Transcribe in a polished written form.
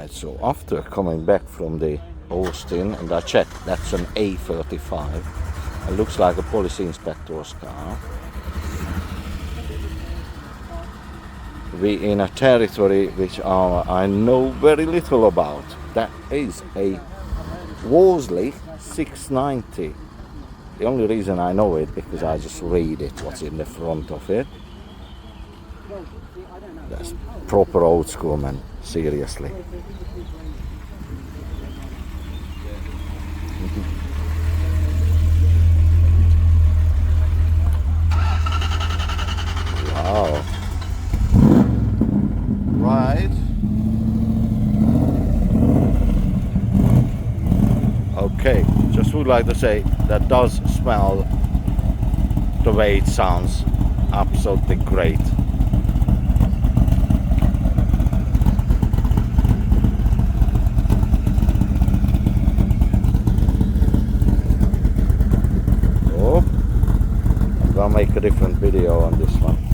Right, so after coming back from the Austin, and I checked, that's an A35. It looks like a police inspector's car. We in a territory which I know very little about. That is a Wolseley 690. The only reason I know it because I just read it, what's in the front of it. That's proper old school, man, seriously. Wow. Right. Okay, just would like to say that does smell the way it sounds. Absolutely great. So, I'm gonna make a different video on this one.